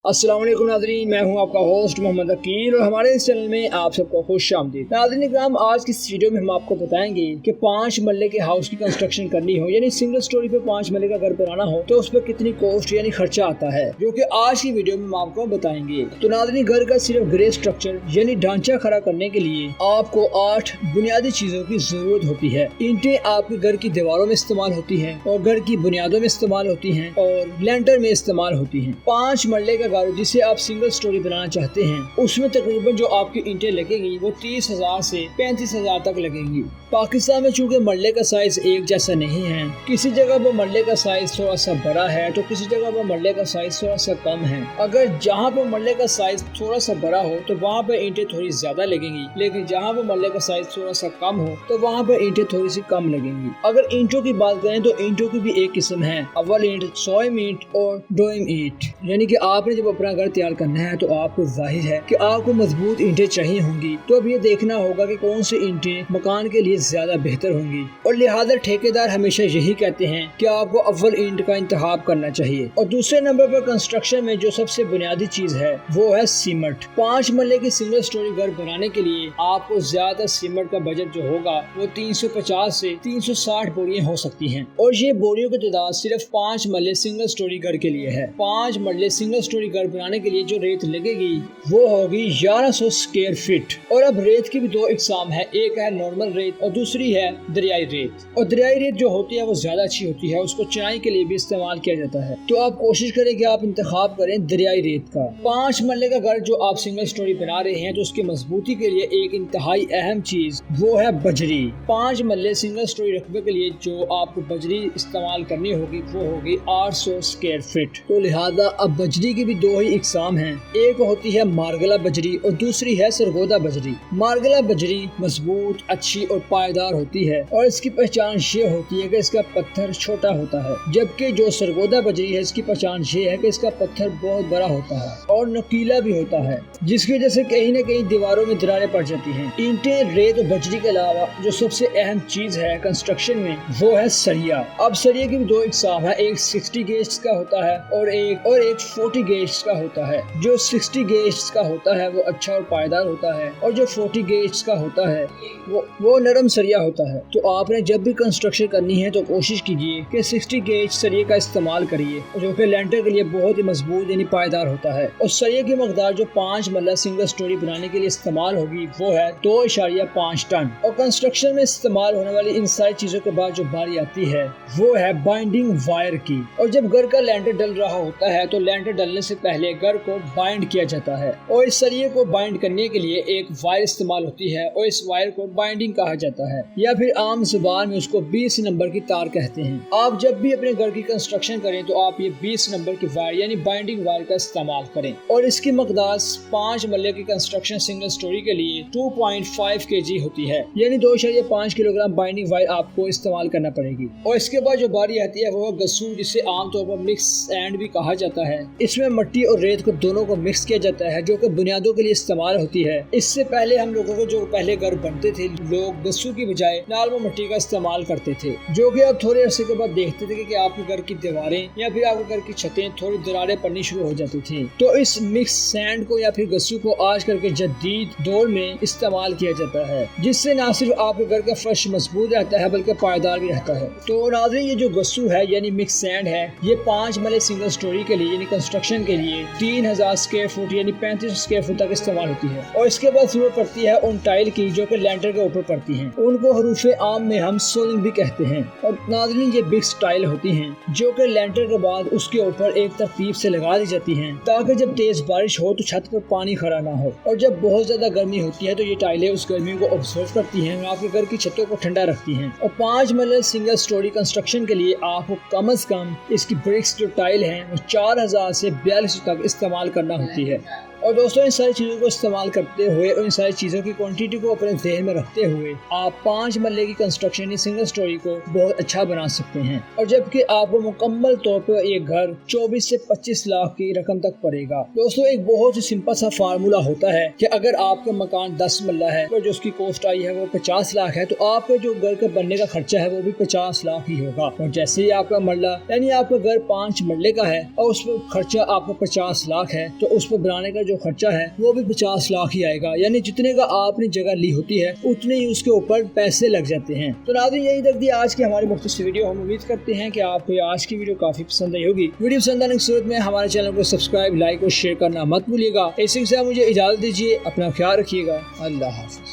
अस्सलाम वालेकुम नाज़रीन, मैं हूं आपका होस्ट मोहम्मद अकील और हमारे इस चैनल में आप सबको खुश आमदीद। नाज़रीन इकराम, आज की इस वीडियो में हम आपको बताएंगे कि 5 मरले के हाउस की कंस्ट्रक्शन करनी हो, यानी सिंगल स्टोरी पे 5 मरले का घर बनाना हो तो उस पर कितनी कॉस्ट यानी खर्चा आता है, जो कि आज की वीडियो में हम आपको बताएंगे। तो नाज़रीन, घर का सिर्फ ग्रे स्ट्रक्चर यानी ढांचा खड़ा करने के लिए आपको 8 बुनियादी चीजों की जरूरत होती है। ईंटें आपके घर की दीवारों में इस्तेमाल होती है और घर की बुनियादों में इस्तेमाल होती है और लेंटर में इस्तेमाल होती है। 5 मरले का जिसे आप सिंगल स्टोरी बनाना चाहते हैं उसमें तकरीबन जो आपकी ईंटें लगेंगी वो 30,000 से 35,000 तक लगेंगी। पाकिस्तान में चूँकि मरले का साइज एक जैसा नहीं है, किसी जगह वो मरले का साइज थोड़ा सा बड़ा है तो किसी जगह वो मरले का साइज थोड़ा सा कम है। अगर जहाँ पर मरले का साइज थोड़ा सा बड़ा हो तो वहाँ पर ईंटें थोड़ी ज्यादा लगेंगी, लेकिन जहाँ पर मरले का साइज थोड़ा सा कम हो तो वहाँ पर ईंटें थोड़ी सी कम लगेंगी। अगर ईंटों की बात करें तो ईंटों की भी एक किस्म है, अव्वल ईंट, सोयम ईंट और डोयम ईंट। यानी कि आपने जब अपना घर तैयार करना है तो आपको जाहिर है कि आपको मजबूत ईंटें चाहिए होंगी, तो अब ये देखना होगा कि कौन सी ईंटें मकान के लिए ज्यादा बेहतर होंगी और लिहाजा ठेकेदार हमेशा यही कहते हैं कि आपको अव्वल ईंट का इंतखाब करना चाहिए। और दूसरे नंबर पर कंस्ट्रक्शन में जो सबसे बुनियादी चीज है वो है सीमेंट। 5 मरले की सिंगल स्टोरी घर बनाने के लिए आपको ज्यादा सीमेंट का बजट जो होगा वो 350 से 360 बोरियां हो सकती हैं और ये बोरियों की तादाद सिर्फ 5 मरले सिंगल स्टोरी घर के लिए है। 5 मरले सिंगल स्टोरी घर बनाने के लिए जो रेत लगेगी वो होगी 1100 स्क्वायर फीट। और अब रेत की भी दो इकसाम है, एक है नॉर्मल रेत और दूसरी है दरियाई रेत। और दरियाई रेत जो होती है वो ज्यादा अच्छी होती है, उसको चिनाई के लिए भी इस्तेमाल किया जाता है, तो आप कोशिश करें कि आप इंतखाब करें दरियाई रेत का। 5 मरले का घर जो आप सिंगल स्टोरी बना रहे हैं तो उसकी मजबूती के लिए एक इंतहाई अहम चीज वो है बजरी। 5 मरले सिंगल स्टोरी रकबे के लिए जो आपको बजरी इस्तेमाल करनी होगी वो होगी 800 स्क्वायर फीट। तो लिहाजा अब बजरी की भी दो ही इकसाम हैं, एक होती है मार्गला बजरी और दूसरी है सरगोदा बजरी। मार्गला बजरी मजबूत, अच्छी और पायदार होती है और इसकी पहचान ये होती है कि इसका पत्थर छोटा होता है, जबकि जो सरगोदा बजरी है इसकी पहचान ये है कि इसका पत्थर बहुत बड़ा होता है और नुकीला भी होता है, जिसकी वजह से कहीं न कहीं दीवारों में दरारें पड़ जाती हैं। ईंटें, रेत और बजरी के अलावा जो सबसे अहम चीज है कंस्ट्रक्शन में वो है सरिया। अब सरिया की भी दो इकसाम है, एक 60 गेज का होता है और एक 40 गेज का होता है। जो 60 गेज का होता है वो अच्छा और पायदार होता है और जो 40 गेज का होता है वो नरम सरिया होता है। तो आपने जब भी कंस्ट्रक्शन करनी है तो कोशिश कीजिए कि 60 गेज सरिये का इस्तेमाल करिए, जो कि लेंटर के लिए बहुत ही मजबूत यानी पायदार होता है। और सरिये की मकदार जो 5 मरला सिंगल स्टोरी बनाने के लिए इस्तेमाल होगी वो है 2.5 टन। और कंस्ट्रक्शन में इस्तेमाल होने वाली इन सारी चीजों के बाद जो बारी आती है वो है बाइंडिंग वायर की। और जब घर का लेंटर डल रहा होता है तो लेंटर डलने से पहले घर को बाइंड किया जाता है और इस सरिये को बाइंड करने के लिए एक वायर इस्तेमाल होती है और इस वायर को बाइंडिंग कहा जाता है, या फिर आम जुबान में उसको 20 नंबर की तार कहते हैं। आप जब भी अपने घर की कंस्ट्रक्शन करें तो आप ये 20 नंबर की वायर यानी बाइंडिंग वायर का इस्तेमाल करें और इसकी मकदार 5 मरले की कंस्ट्रक्शन सिंगल स्टोरी के लिए 2.5 kg होती है, यानी 2.5 किलोग्राम बाइंडिंग वायर आपको इस्तेमाल करना पड़ेगी। और इसके बाद जो बारी आती है वो गस्सू, जिसे आमतौर पर मिक्स सैंड भी कहा जाता है। इसमें मिट्टी और रेत को दोनों को मिक्स किया जाता है, जो कि बुनियादों के लिए इस्तेमाल होती है। इससे पहले हम लोगों को जो पहले घर बनते थे लोग गस्सू की बजाय नाल व मिट्टी का इस्तेमाल करते थे, जो कि अब थोड़े अरसे के बाद देखते थे कि आपके घर की दीवारें या फिर आपके घर की छतें थोड़ी दरारें पड़नी शुरू हो जाती थी। तो इस मिक्स सैंड को या फिर गस्सू को आजकल के जदीद दौर में इस्तेमाल किया जाता है, जिससे न सिर्फ आपके घर का फर्श मजबूत रहता है बल्कि पायदार भी रहता है। तो नाज़रीन, ये जो गस्सू है यानी मिक्स सैंड है ये 5 मरले सिंगल स्टोरी के लिए यानी कंस्ट्रक्शन के लिए 3000 स्क्वायर फुट यानी 35 स्क्वायर फुट तक इस्तेमाल होती है। और इसके बाद जरूरत पड़ती है उन टाइल की जो कि लेंटर के ऊपर पड़ती हैं, उनको हरूफे आम में हम सोलिंग भी कहते हैं। और नाज़रीन, ये बिग टाइल होती हैं जो कि लेंटर के बाद उसके ऊपर एक तरतीब से लगा दी जाती हैं ताकि जब तेज बारिश हो तो छत पर पानी खड़ा ना हो। और जब बहुत ज्यादा गर्मी होती है तो ये टाइलें उस गर्मी को ऑब्जर्व करती हैं और आपके घर की छतों को ठंडा रखती हैं। और 5 मरले सिंगल स्टोरी कंस्ट्रक्शन के लिए आपको कम से कम इसकी ब्रिक्स जो टाइल है वो 4000 से 4200 तक इस्तेमाल करना होती है। और दोस्तों, इन सारी चीज़ों को इस्तेमाल करते हुए और इन सारी चीज़ों की क्वांटिटी को अपने ज़हन में रखते हुए आप 5 मरले की कंस्ट्रक्शन सिंगल स्टोरी को बहुत अच्छा बना सकते हैं। और जबकि आपको मुकम्मल तौर पर एक घर 24 से 25 लाख की रकम तक पड़ेगा। दोस्तों, एक बहुत ही सिंपल सा फार्मूला होता है कि अगर आपका मकान 10 मरला है तो जो उसकी कॉस्ट आई है वो 50 लाख है, तो आपका जो घर का बनने का खर्चा है वो भी 50 लाख ही होगा। और जैसे ही आपका मरला यानी आपका घर 5 मरले का है और उस पर खर्चा आपका आपका 50 लाख है तो उस पर बनाने का जो खर्चा है वो भी 50 लाख ही आएगा, यानी जितने का आपने जगह ली होती है उतने ही उसके ऊपर पैसे लग जाते हैं। तो नाज़रीन यही तक थी आज की हमारी मुख्तसर वीडियो। हम उम्मीद करते हैं कि आपको आज की वीडियो काफी पसंद आई होगी। वीडियो पसंद आने की सूरत में हमारे चैनल को सब्सक्राइब, लाइक और शेयर करना मत भूलिएगा। इसी के साथ मुझे इजाजत दीजिए, अपना ख्याल रखिएगा। अल्लाह हाफ़िज़।